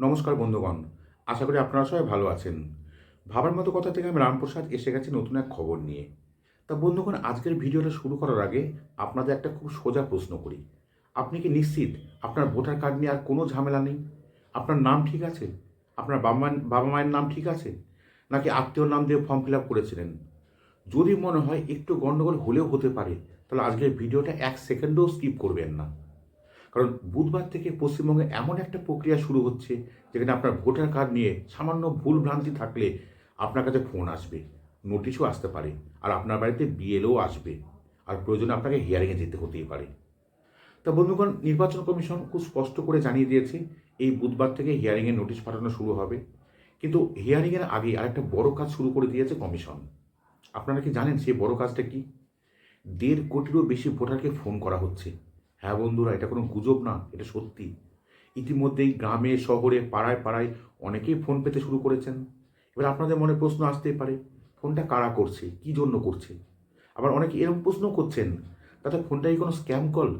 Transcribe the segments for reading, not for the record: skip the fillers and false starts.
নমস্কার বন্ধুগণ, আশা করি আপনারা সবাই ভালো আছেন। ভাবার মতো কথা থেকে আমি রামপ্রসাদ এসে গেছি নতুন এক খবর নিয়ে। তা বন্ধুগণ, আজকের ভিডিওটা শুরু করার আগে আপনাদের একটা খুব সোজা প্রশ্ন করি। আপনি কি নিশ্চিত আপনার ভোটার কার্ড নিয়ে আর কোনো ঝামেলা নেই? আপনার নাম ঠিক আছে? আপনার বাবা মায়ের নাম ঠিক আছে? নাকি আত্মীয়র নাম দিয়ে ফর্ম ফিল আপ করেছিলেন? যদি মনে হয় একটু গণ্ডগোল হলেও হতে পারে, তাহলে আজকের ভিডিওটা 1 সেকেন্ডও স্কিপ করবেন না। কারণ বুধবার থেকে পশ্চিমবঙ্গে এমন একটা প্রক্রিয়া শুরু হচ্ছে যেখানে আপনার ভোটার কার্ড নিয়ে সামান্য ভুল ভ্রান্তি থাকলে আপনার কাছে ফোন আসবে, নোটিশও আসতে পারে, আর আপনার বাড়িতে বিএলও আসবে, আর প্রয়োজনে আপনাকে হিয়ারিংয়ে যেতে হতেই পারে। তা বন্ধুগণ, নির্বাচন কমিশন খুব স্পষ্ট করে জানিয়ে দিয়েছে এই বুধবার থেকে হিয়ারিংয়ের নোটিশ পাঠানো শুরু হবে। কিন্তু হিয়ারিংয়ের আগে আরেকটা বড় কাজ শুরু করে দিয়েছে কমিশন। আপনারা কি জানেন সেই বড় কাজটা কি? 1.5 কোটিরও বেশি ভোটারকে ফোন করা হচ্ছে। হ্যাঁ বন্ধুরা, এটা কোনো গুজব না, এটা সত্যি। ইতিমধ্যেই গ্রামে শহরে পাড়ায় পাড়ায় অনেকেই ফোন পেতে শুরু করেছেন। এবার আপনাদের মনে প্রশ্ন আসতেই পারে, ফোনটা কারা করছে, কী জন্য করছে? আবার অনেকে এরকম প্রশ্ন করছেন, তাতে ফোনটা কি কোনো স্ক্যাম কল?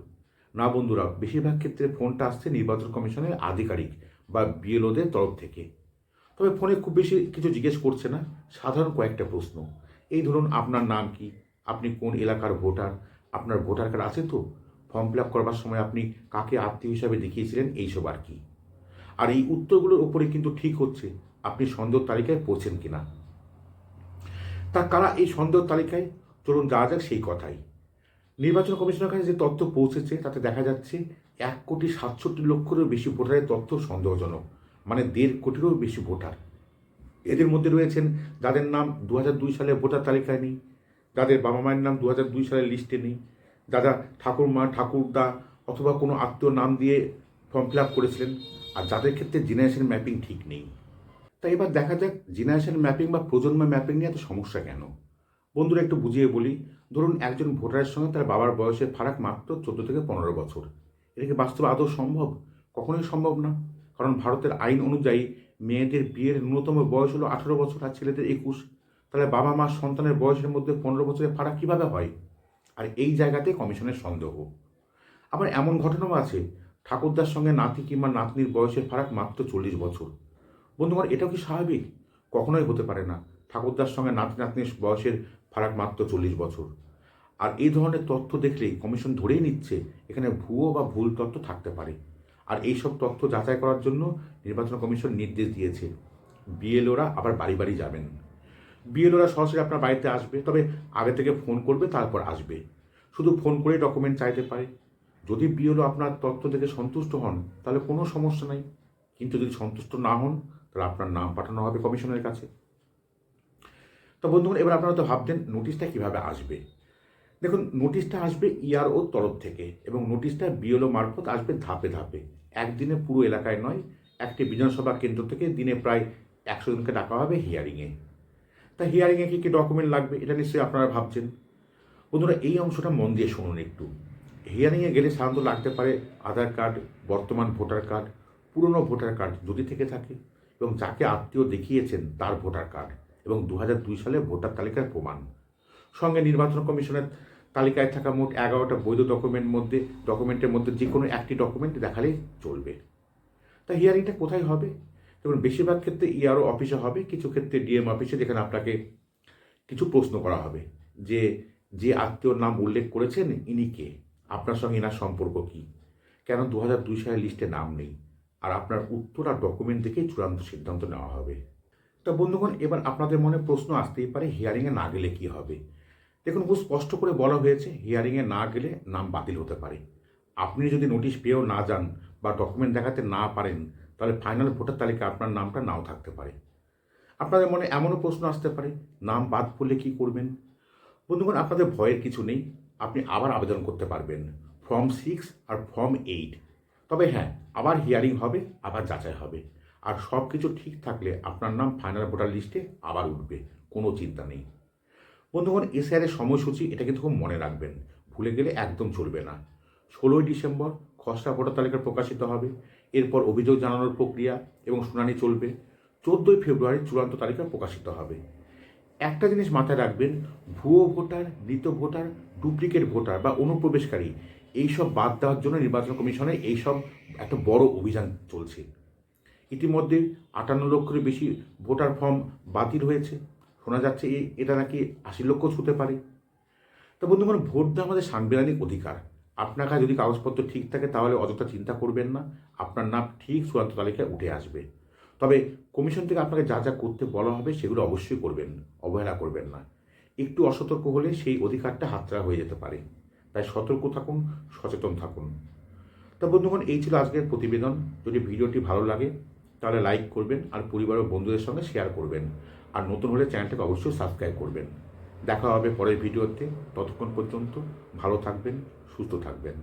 না বন্ধুরা, বেশিরভাগ ক্ষেত্রে ফোনটা আসছে নির্বাচন কমিশনের আধিকারিক বা বিএলওদের তরফ থেকে। তবে ফোনে খুব বেশি কিছু জিজ্ঞেস করছে না, সাধারণ কয়েকটা প্রশ্ন। এই ধরুন, আপনার নাম কি, আপনি কোন এলাকার ভোটার, আপনার ভোটার কার্ড আছে তো, ফর্ম ফিল আপ করবার সময় আপনি কাকে আত্মীয় হিসাবে দেখিয়েছিলেন, এইসব আর কি। আর এই উত্তরগুলোর ওপরে কিন্তু ঠিক হচ্ছে আপনি সন্দেহ তালিকায় পড়ছেন কিনা। তা কারা এই সন্দেহ তালিকায়, চলুন যাওয়া যাক সেই কথাই। নির্বাচন কমিশনের কাছে যে তথ্য পৌঁছেছে তাতে দেখা যাচ্ছে 1,67,00,000-এরও বেশি ভোটারের তথ্য সন্দেহজনক, মানে 1.5 কোটিরও বেশি ভোটার। এদের মধ্যে রয়েছেন যাদের নাম 2002 সালে ভোটার তালিকায় নেই, যাদের বাবা মায়ের নাম 2002 সালের লিস্টে নেই, যারা ঠাকুরমা ঠাকুরদা অথবা কোনো আত্মীয় নাম দিয়ে ফর্ম ফিল আপ করেছিলেন, আর যাদের ক্ষেত্রে জেনারেশন ম্যাপিং ঠিক নেই। তাই এবার দেখা যাক জেনারেশন ম্যাপিং বা প্রজন্ম ম্যাপিং নিয়ে এত সমস্যা কেন। বন্ধুরা, একটু বুঝিয়ে বলি। ধরুন, একজন ভোটারের সঙ্গে তার বাবার বয়সের ফারাক মাত্র 14 থেকে 15 বছর। এটা কি বাস্তবে আদৌ সম্ভব? কখনোই সম্ভব না। কারণ ভারতের আইন অনুযায়ী মেয়েদের বিয়ের ন্যূনতম বয়স হলো 18 বছর আর ছেলেদের 21। তাহলে বাবা মা সন্তানের বয়সের মধ্যে 15 বছরের ফারাক কীভাবে হয়? আর এই জায়গাতে কমিশনের সন্দেহ। আবার এমন ঘটনাও আছে, ঠাকুরদার সঙ্গে নাতি কিংবা নাতনির বয়সের ফারাক মাত্র 40 বছর। বন্ধুগণ, এটাও কি স্বাভাবিক? কখনোই হতে পারে না। ঠাকুরদার সঙ্গে নাতি নাতনির বয়সের ফারাক মাত্র 40 বছর। আর এই ধরনের তথ্য দেখলেই কমিশন ধরেই নিচ্ছে এখানে ভুয়ো বা ভুল তথ্য থাকতে পারে। আর এইসব তথ্য যাচাই করার জন্য নির্বাচন কমিশন নির্দেশ দিয়েছে বিএলওরা আবার বাড়ি বাড়ি যাবেন। বিএলওরা সরাসরি আপনার বাড়িতে আসবে, তবে আগে থেকে ফোন করবে, তারপর আসবে। শুধু ফোন করেই ডকুমেন্ট চাইতে পারে। যদি বিএলও আপনার তথ্য থেকে সন্তুষ্ট হন তাহলে কোনো সমস্যা নাই, কিন্তু যদি সন্তুষ্ট না হন তাহলে আপনার নাম পাঠানো হবে কমিশনের কাছে। তো বন্ধুগণ, এবার আপনারা তো ভাবছেন নোটিশটা কীভাবে আসবে। দেখুন, নোটিশটা আসবে ইআরওর তরফ থেকে, এবং নোটিশটা বিএলও মারফত আসবে ধাপে ধাপে। একদিনে পুরো এলাকায় নয়, একটি বিধানসভা কেন্দ্র থেকে দিনে প্রায় 100 জনকে ডাকা হবে হিয়ারিংয়ে। তা হিয়ারিংয়ে কী কী ডকুমেন্ট লাগবে এটা নিশ্চয়ই আপনারা ভাবছেন। বন্ধুরা, এই অংশটা মন দিয়ে শুনুন একটু। হিয়ারিংয়ে গেলে সাধারণত লাগতে পারে আধার কার্ড, বর্তমান ভোটার কার্ড, পুরনো ভোটার কার্ড যদি থেকে থাকে, এবং যাকে আত্মীয় দেখিয়েছেন তার ভোটার কার্ড, এবং 2002 সালে ভোটার তালিকার প্রমাণ। সঙ্গে নির্বাচন কমিশনের তালিকায় থাকা মোট 11টা বৈধ ডকুমেন্টের মধ্যে যে কোনো একটি ডকুমেন্ট দেখালেই চলবে। তা হিয়ারিংটা কোথায় হবে? দেখুন, বেশিরভাগ ক্ষেত্রে ইআরও অফিসে হবে, কিছু ক্ষেত্রে ডিএম অফিসে, যেখানে আপনাকে কিছু প্রশ্ন করা হবে যে যে আত্মীয়র নাম উল্লেখ করেছেন ইনি কে, আপনার সঙ্গে এনার সম্পর্ক কী, কেন 2002 সালের লিস্টে নাম নেই, আর আপনার উত্তর আর ডকুমেন্ট দেখেই চূড়ান্ত সিদ্ধান্ত নেওয়া হবে। তা বন্ধুগণ, এবার আপনাদের মনে প্রশ্ন আসতেই পারে হিয়ারিংয়ে না গেলে কী হবে। দেখুন, খুব স্পষ্ট করে বলা হয়েছে হিয়ারিংয়ে না গেলে নাম বাতিল হতে পারে। আপনি যদি নোটিশ পেয়েও না যান বা ডকুমেন্ট দেখাতে না পারেন, তাহলে ফাইনাল ভোটার তালিকায় আপনার নামটা নাও থাকতে পারে। আপনাদের মনে এমনও প্রশ্ন আসতে পারে, নাম বাদ পড়লে কী করবেন? বন্ধুগণ, আপনাদের ভয়ের কিছু নেই, আপনি আবার আবেদন করতে পারবেন, ফর্ম 6 আর ফর্ম 8। তবে হ্যাঁ, আবার হিয়ারিং হবে, আবার যাচাই হবে, আর সব কিছু ঠিক থাকলে আপনার নাম ফাইনাল ভোটার লিস্টে আবার উঠবে, কোনো চিন্তা নেই। বন্ধুগণ, এসআইআরের সময়সূচি এটা কিন্তু খুব মনে রাখবেন, ভুলে গেলে একদম চলবে না। 16ই ডিসেম্বর খসড়া ভোটার তালিকা প্রকাশিত হবে, এরপর অভিযোগ জানানোর প্রক্রিয়া এবং শুনানি চলবে। 14ই ফেব্রুয়ারি চূড়ান্ত তালিকা প্রকাশিত হবে। একটা জিনিস মাথায় রাখবেন, ভুয়ো ভোটার, মৃত ভোটার, ডুপ্লিকেট ভোটার বা অনুপ্রবেশকারী এইসব বাদ দেওয়ার জন্য নির্বাচন কমিশনের এইসব একটা বড় অভিযান চলছে। ইতিমধ্যে 58 লক্ষের বেশি ভোটার ফর্ম বাতিল হয়েছে। শোনা যাচ্ছে এটা নাকি 80 লক্ষ ছুঁতে পারে। তো বন্ধুগণ, ভোট দেওয়া আমাদের সাংবিধানিক অধিকার। আপনার কাছে যদি কাগজপত্র ঠিক থাকে তাহলে অযথা চিন্তা করবেন না, আপনার নাম ঠিক চূড়ান্ত তালিকায় উঠে আসবে। তবে কমিশন থেকে আপনাকে যা যা করতে বলা হবে সেগুলো অবশ্যই করবেন, অবহেলা করবেন না। একটু অসতর্ক হলে সেই অধিকারটা হাতছাড়া হয়ে যেতে পারে। তাই সতর্ক থাকুন, সচেতন থাকুন। তা বন্ধুগণ, এই ছিল আজকের প্রতিবেদন। যদি ভিডিওটি ভালো লাগে তাহলে লাইক করবেন আর পরিবার ও বন্ধুদের সঙ্গে শেয়ার করবেন। আর নতুন হলে চ্যানেলটাকে অবশ্যই সাবস্ক্রাইব করবেন। দেখা হবে পরের ভিডিওতে। ততক্ষণ পর্যন্ত ভালো থাকবেন, সুস্থ থাকবেন।